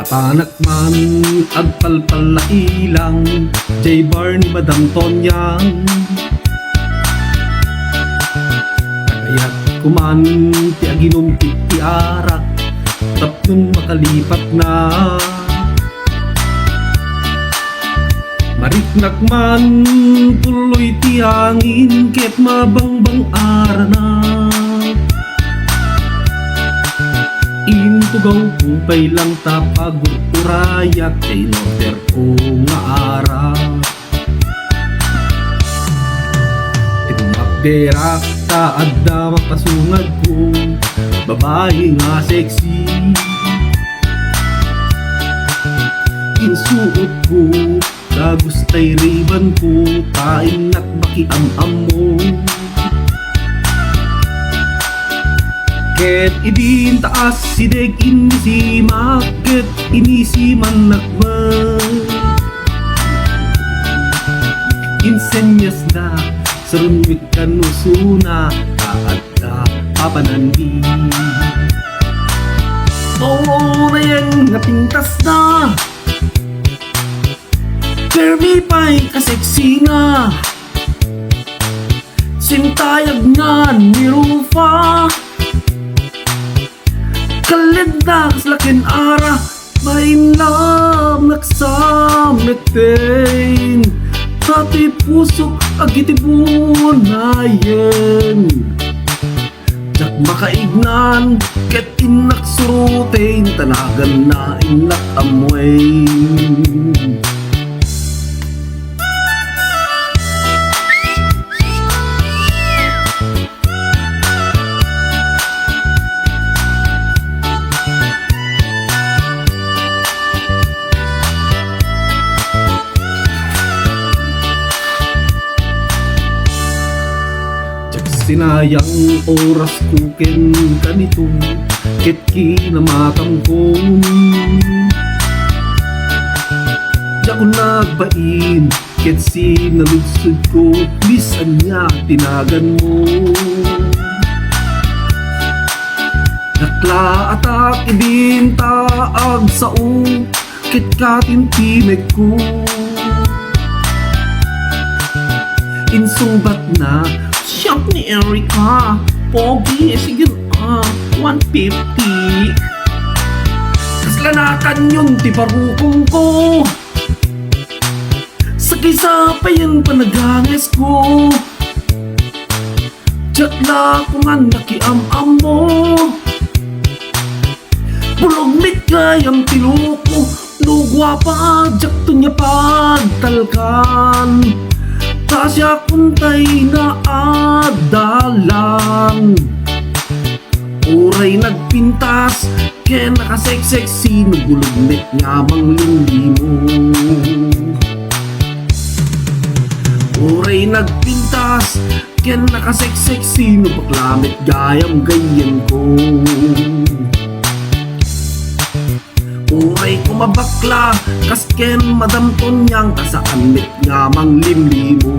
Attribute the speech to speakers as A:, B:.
A: Anak man, agpalpal na ilang J-bar ni Madam Tonyang. Kagayat kuman, ti aginom ti arak tapnon makalipat na. Mariknak man, tuloy ti hangin ket mabangbang arana. Intugaw kupay lang tapag urayat kay noter ko nga ara. Tinumakderak ta adda mapasungad ko, babae nga sexy. Insuot ko, kagustay riban ko, tain at bakiam-am mo. Ket idin taas sideg inisimak, ket inisiman nakbay. Insenyas na sarunwit kanusuna, taat ka papanandi. Oo na yan nga pintas na, permi pa'y kaseksi na. Sintayag nga ni Rufa, kalendag lakin ara, mainam naksamekten. Hati pusok agitibun na yen. Jak makaignan, ket inak surutin, tanagan na inak amoy. Sinayang oras ko ken ganito, ket kinamakam ko. Di ako nagbain, ket sinaludsod ko, bisan niya tinagan mo. Nakla atak ibintaag sao, ket katintimek ko. Insungbat na shop ni Erica, pogi, sige 150. Kaslanatan yun, ti parukong ko. Sakay pa yan panaganges ko. Jakla ko nga nakiam-am mo. Bulog-mit kayang tiluko, lugwa pa, jakto niya pagtalkan. Tasya kuntay na adalan, uray nagpintas, kaya nakaseksexy, nagulugmet nga mang lindi mo. Uray nagpintas, kaya nakaseksexy, nagpaklamit gayam gayan ko. Uray kumabakla, kasken Madam Tonyang, kasaan mit nga mang limlimo.